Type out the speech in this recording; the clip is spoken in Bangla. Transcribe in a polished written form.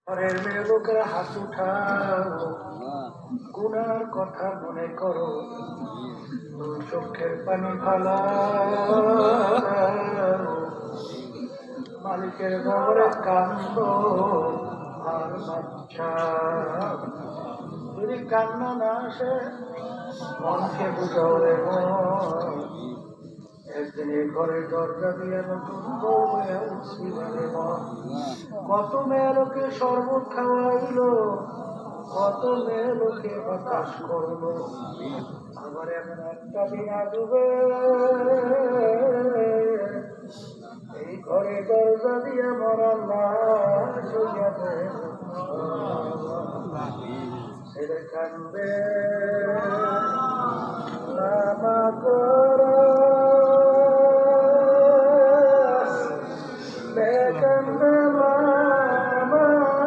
ঘরের মেয়ে লোকের হাত উঠাও, গুনার কথা মনে করো, দুই চোখের পানি ফালাও, মালিকের ঘরে কান্দ আর বাচ্চা। যদি কান্না না আসে মনকে বুঝাও রে মন, একদিন এই ঘরের দরজা দিয়ে নতুন বউ হয়ে উঠছি রে মন। কত মেয়ে লোকে শরবত খাওয়াইল, কত মেয়ে লোকে বাতাস করলো, আবার এমন একটা দিন আসবে এই ঘরে দরজা দিয়ে মরার লাশ হইয়াছে ছেলে কান্দে নামা করা